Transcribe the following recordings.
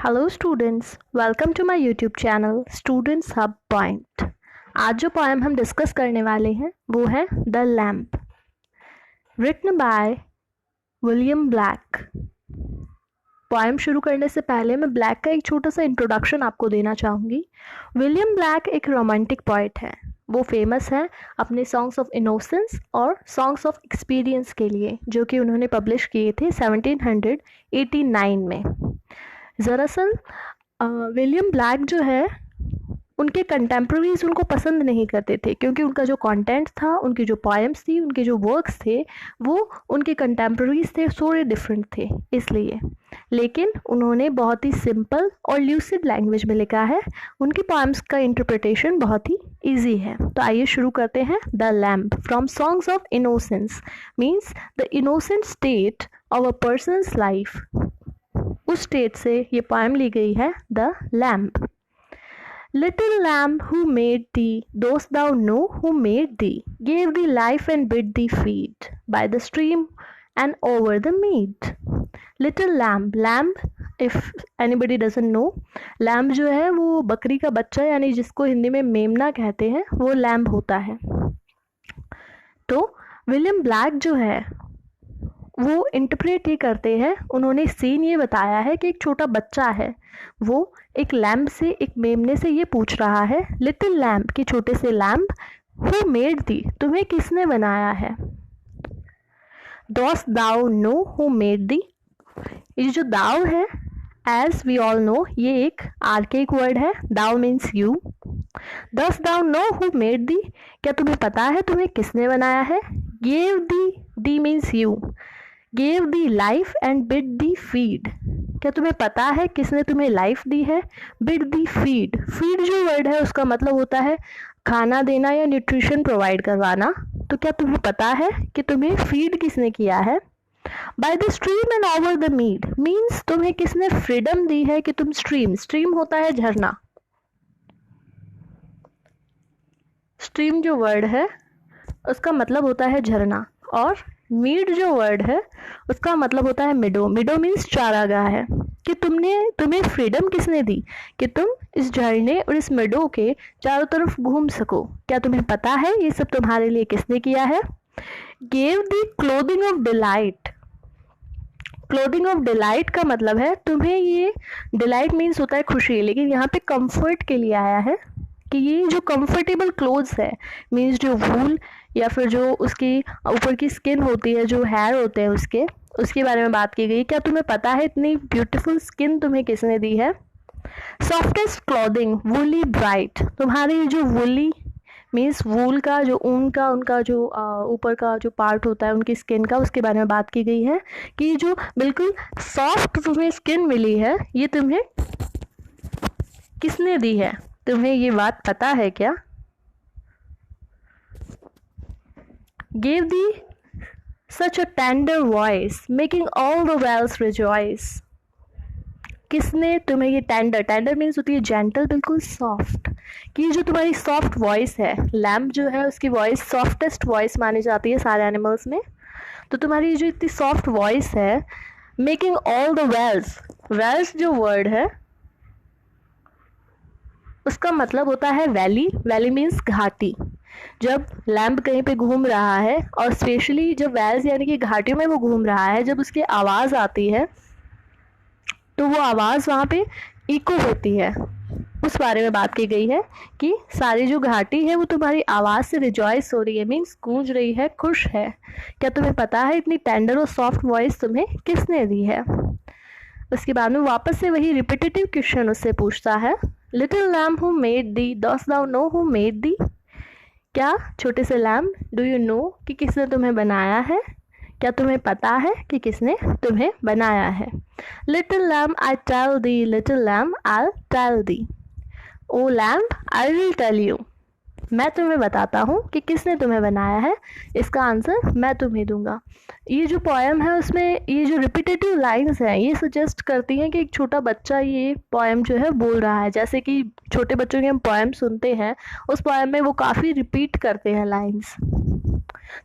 Hello students, welcome to my YouTube channel students hub point. आज जो poem हम discuss करने वाले हैं वो है the lamp, written by William Blake. Poem शुरू करने से पहले मैं ब्लैक का एक छोटा सा इंट्रोडक्शन आपको देना चाहूँगी। विलियम ब्लैक एक रोमांटिक पोइट है। वो फेमस है अपने सॉन्ग्स ऑफ इनोसेंस और सॉन्ग्स ऑफ एक्सपीरियंस के लिए, जो कि उन्होंने पब्लिश किए थे 1789 में। दरअसल विलियम ब्लैक जो है, उनके कंटेम्प्रेरीज उनको पसंद नहीं करते थे, क्योंकि उनका जो कंटेंट था, उनकी जो पोएम्स थी, उनके जो वर्क्स थे, वो उनके कंटेम्प्रेरीज थे थोड़े डिफरेंट थे इसलिए। लेकिन उन्होंने बहुत ही सिंपल और ल्यूसिड लैंग्वेज में लिखा है। उनकी पोएम्स का इंटरप्रिटेशन बहुत ही ईजी है। तो आइए शुरू करते हैं। The lamp from songs of innocence means the innocent state of a person's life. उस स्टेट से ये पोएम ली गई है, the lamp. Little lamb who made thee, dost thou know who made thee, gave thee life and bid thee feed by the stream and over the mead. Little lamb, lamb if anybody doesn't know, lamb जो है वो बकरी का बच्चा, यानी जिसको हिंदी में मेमना कहते हैं, वो लैम्ब होता है। तो विलियम ब्लैक जो है वो इंटरप्रेट ये करते हैं, उन्होंने सीन ये बताया है कि एक छोटा बच्चा है, वो एक लैम्प से, एक मेमने से ये पूछ रहा है, लिटिल लैम्प की छोटे से लैम्प, हु मेड दी, तुम्हें किसने बनाया है। Dost thou know who made thee, ये जो दाउ है, एज वी ऑल नो, ये एक आर्केक वर्ड है। Thou means you. Dost thou know who made thee, क्या तुम्हें पता है तुम्हें किसने बनाया है। Gave thee means you. Gave thee life and bid thee feed, क्या तुम्हें पता है किसने तुम्हें लाइफ दी है। बिड दी फीड, फीड जो वर्ड है उसका मतलब होता है खाना देना या न्यूट्रिशन प्रोवाइड करवाना। तो क्या तुम्हें पता है कि तुम्हें फीड किसने किया है। By the stream and over the mead means तुम्हें किसने फ्रीडम दी है कि तुम स्ट्रीम होता है झरना। स्ट्रीम जो वर्ड है उसका मतलब होता है झरना, और मीड जो वर्ड है उसका मतलब होता है मिडो। मिडो मीन्स चारागाह है। कि तुम्हें फ्रीडम किसने दी कि तुम इस झरने और इस मिडो के चारों तरफ घूम सको। क्या तुम्हें पता है ये सब तुम्हारे लिए किसने किया है। Gave the clothing of delight. Clothing of delight का मतलब है तुम्हें ये, डिलाइट मीन्स होता है खुशी, लेकिन यहाँ पे कंफर्ट के लिए आया है कि ये जो कंफर्टेबल क्लोथ्स है, मीन्स जो वूल या फिर जो उसकी ऊपर की स्किन होती है, जो हेयर होते हैं उसके बारे में बात की गई। क्या तुम्हें पता है इतनी ब्यूटीफुल स्किन तुम्हें किसने दी है। सॉफ्टेस्ट क्लॉथिंग वूली ब्राइट, तुम्हारी जो वूली मीन्स वूल का, जो ऊन का, उनका जो ऊपर का जो पार्ट होता है उनकी स्किन का, उसके बारे में बात की गई है कि जो बिल्कुल सॉफ्ट तुम्हें स्किन मिली है, ये तुम्हें किसने दी है। तुम्हें ये बात पता है क्या। Gave thee such a tender voice, making all the wells rejoice. किसने तुम्हें ये टेंडर मीन्स होती है जेंटल, बिल्कुल सॉफ्ट, कि जो तुम्हारी सॉफ्ट वॉइस है, लैम्प जो है उसकी वॉइस सॉफ्टेस्ट वॉइस मानी जाती है सारे एनिमल्स में। तो तुम्हारी जो इतनी सॉफ्ट वॉइस है, मेकिंग ऑल द वेल्स जो वर्ड है उसका मतलब होता है वैली मीन्स घाटी। जब लैम्प कहीं पे घूम रहा है, और स्पेशली जब वेल्स यानी कि घाटियों में वो घूम रहा है, जब उसकी आवाज़ आती है तो वो आवाज़ वहाँ पे इको होती है। उस बारे में बात की गई है कि सारी जो घाटी है वो तुम्हारी आवाज़ से रिजॉइस हो रही है, मीन्स गूंज रही है, खुश है। क्या तुम्हें पता है इतनी टेंडर और सॉफ्ट वॉइस तुम्हें किसने दी है। उसके बाद में वापस से वही रिपीटेटिव क्वेश्चन उससे पूछता है, little lamb who made thee, dost thou know who made thee, क्या छोटे से लैम्प, डू यू नो कि किसने तुम्हें बनाया है। क्या तुम्हें पता है कि किसने तुम्हें बनाया है। Little lamp I tell thee, little lamp I tell thee, O lamp I will tell you, मैं तुम्हें बताता हूँ कि किसने तुम्हें बनाया है, इसका आंसर मैं तुम्हें दूंगा। ये जो पोएम है उसमें ये जो रिपीटेटिव लाइंस हैं ये सजेस्ट करती हैं कि एक छोटा बच्चा ये पोएम जो है बोल रहा है। जैसे कि छोटे बच्चों के हम पोएम सुनते हैं, उस पोएम में वो काफ़ी रिपीट करते हैं लाइंस।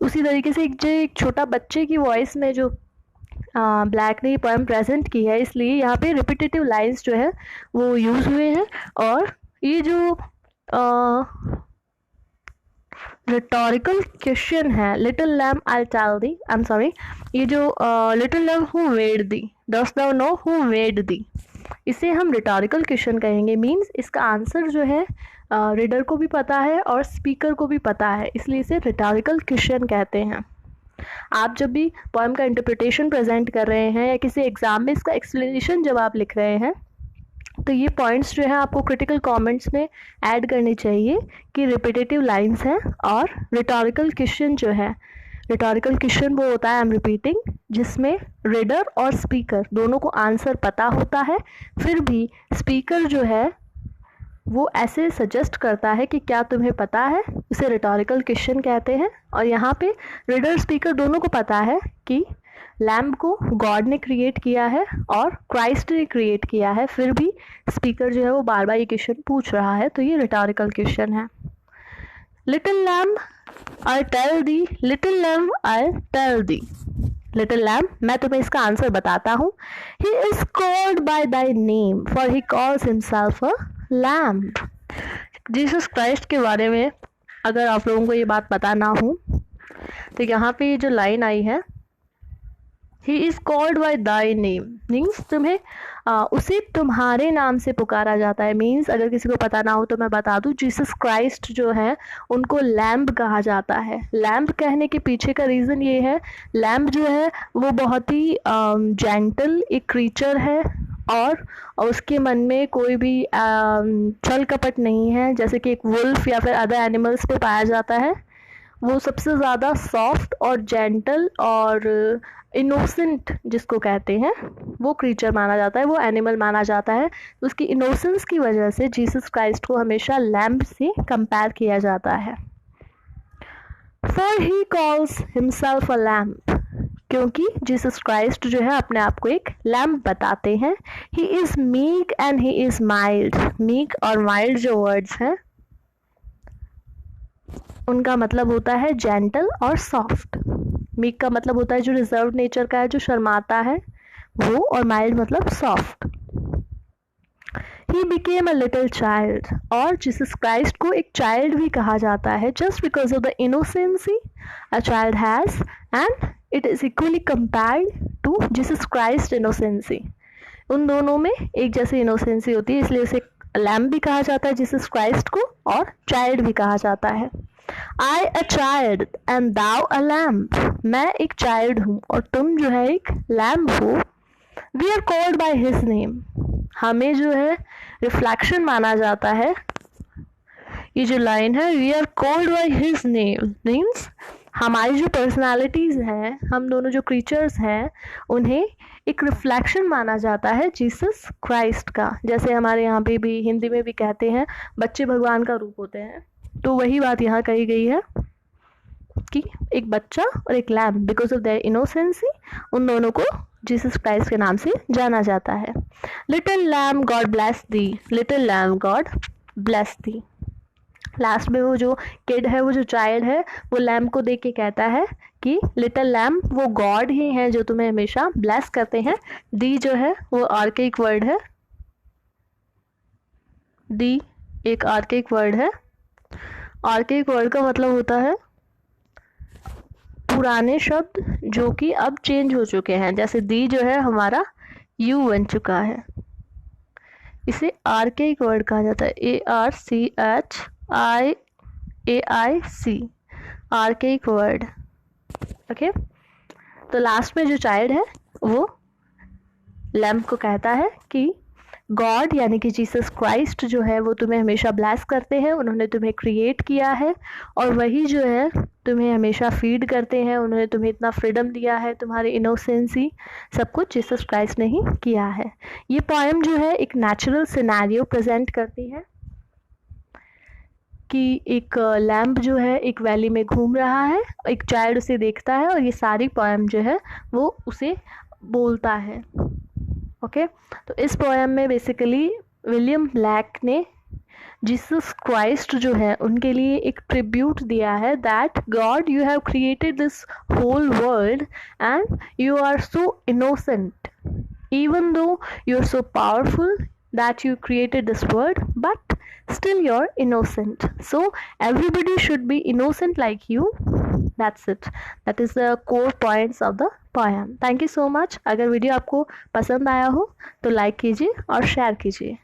उसी तरीके से एक छोटा बच्चे की वॉइस में जो ब्लैक ने ये पोएम प्रेजेंट की है, इसलिए यहाँ पे रिपीटेटिव लाइंस जो है वो यूज़ हुए हैं। और ये जो रिटोरिकल क्वेश्चन है, little lamb I tell thee, I am sorry, ये जो little lamb who made thee, dost thou know who made thee, इसे हम रिटोरिकल क्वेश्चन कहेंगे। मीन्स इसका आंसर जो है रीडर को भी पता है और स्पीकर को भी पता है, इसलिए इसे रिटोरिकल क्वेश्चन कहते हैं। आप जब भी पोएम का इंटरप्रिटेशन प्रेजेंट कर रहे हैं या किसी एग्जाम में इसका एक्सप्लेनेशन जब आप लिख रहे हैं, तो ये पॉइंट्स जो है आपको क्रिटिकल कमेंट्स में ऐड करने चाहिए कि रिपीटेटिव लाइंस हैं। और रिटोरिकल क्वेश्चन जो है, रिटोरिकल क्वेश्चन वो होता है, आई एम रिपीटिंग, जिसमें रीडर और स्पीकर दोनों को आंसर पता होता है, फिर भी स्पीकर जो है वो ऐसे सजेस्ट करता है कि क्या तुम्हें पता है, उसे रिटोरिकल क्वेश्चन कहते हैं। और यहाँ पे रीडर स्पीकर दोनों को पता है कि लैम्ब को गॉड ने क्रिएट किया है और क्राइस्ट ने क्रिएट किया है, फिर भी स्पीकर जो है वो बार बार ये क्वेश्चन पूछ रहा है, तो ये रिटोरिकल क्वेश्चन है। Little lamb I tell thee, little lamb I tell thee, little lamb मैं तुम्हें इसका आंसर बताता हूँ। He is called by thy name for he calls himself a lamb. Jesus Christ के बारे में अगर आप लोगों को ये बात पता ना हो, तो यहाँ पे ये जो लाइन आई है, ही is called by thy name, means तुम्हें उसे तुम्हारे नाम से पुकारा जाता है। मीन्स अगर किसी को पता ना हो तो मैं बता दूं, जीसस क्राइस्ट जो है उनको लैम्ब कहा जाता है। लैम्ब कहने के पीछे का रीज़न ये है, लैम्ब जो है वो बहुत ही जेंटल एक क्रीचर है और उसके मन में कोई भी छल कपट नहीं है, जैसे कि एक वुल्फ या फिर अदर एनिमल्स पे पाया जाता है। वो सबसे ज़्यादा सॉफ्ट और जेंटल और इनोसेंट जिसको कहते हैं वो क्रीचर माना जाता है, वो एनिमल माना जाता है। उसकी इनोसेंस की वजह से जीसस क्राइस्ट को हमेशा लैम्ब से कंपेयर किया जाता है। For he calls himself a lamb, क्योंकि जीसस क्राइस्ट जो है अपने आप को एक लैम्ब बताते हैं। He is meek and he is mild. Meek और माइल्ड जो वर्ड्स हैं उनका मतलब होता है जेंटल और सॉफ्ट। मीक का मतलब होता है जो रिजर्व नेचर का है, जो शर्माता है वो, और माइल्ड मतलब soft. He became a little child, और जीसस क्राइस्ट को एक चाइल्ड भी कहा जाता है, just because of the innocency a child has, and it is equally compared to Jesus Christ innocency. उन दोनों में एक जैसी इनोसेंसी होती है, इसलिए उसे लैम्ब भी कहा जाता है जीसस क्राइस्ट को, और चाइल्ड भी कहा जाता है। I a child and thou a lamb, मैं एक चाइल्ड हूँ और तुम जो है एक लैम्ब हो। We are called by his name, हमें जो है रिफ्लेक्शन माना जाता है। ये जो लाइन है, we are called by his name, means हमारी जो पर्सनालिटीज़ हैं, हम दोनों जो क्रीचर्स हैं, उन्हें एक रिफ्लेक्शन माना जाता है जीसस क्राइस्ट का। जैसे हमारे यहाँ पे भी हिंदी में भी कहते हैं बच्चे भगवान का रूप होते हैं, तो वही बात यहाँ कही गई है कि एक बच्चा और एक lamb, because of their innocency, उन दोनों को जीसस क्राइस्ट के नाम से जाना जाता है। लिटिल लैम्ब गॉड ब्लेस दी, लिटिल लैम्ब गॉड ब्लेस दी। लास्ट में वो जो किड है, वो जो चाइल्ड है, वो लैम्ब को देख के कहता है कि लिटिल लैम्ब वो गॉड ही हैं जो तुम्हें हमेशा ब्लेस करते हैं। दी जो है वो आर्केइक वर्ड है, दी एक आर्केइक वर्ड है। आर्केइक वर्ड का मतलब होता है पुराने शब्द जो कि अब चेंज हो चुके हैं। जैसे दी जो है हमारा यू बन चुका है, इसे आर्केइक वर्ड कहा जाता है। ARCHIAIC, archaic word. ओके, तो लास्ट में जो चाइल्ड है वो लैम्ब को कहता है कि गॉड यानी कि जीसस क्राइस्ट जो है वो तुम्हें हमेशा ब्लेस करते हैं, उन्होंने तुम्हें क्रिएट किया है और वही जो है तुम्हें हमेशा फीड करते हैं, उन्होंने तुम्हें इतना फ्रीडम दिया है, तुम्हारी इनोसेंसी, सब कुछ जीसस क्राइस्ट ने ही किया है। ये पोएम जो है एक नेचुरल सिनेरियो प्रेजेंट करती है कि एक लैम्ब जो है एक वैली में घूम रहा है, एक चाइल्ड उसे देखता है और ये सारी पोएम जो है वो उसे बोलता है। ओके, तो इस पोएम में बेसिकली विलियम ब्लैक ने जीसस क्राइस्ट जो है उनके लिए एक ट्रिब्यूट दिया है that God you have created this whole world and you are so innocent even though you're so powerful that you created this world, but still you're innocent. So everybody should be innocent like you. That's it. That is the core points of the poem. Thank you so much. अगर video आपको पसंद आया हो तो like कीजिए और share कीजिए.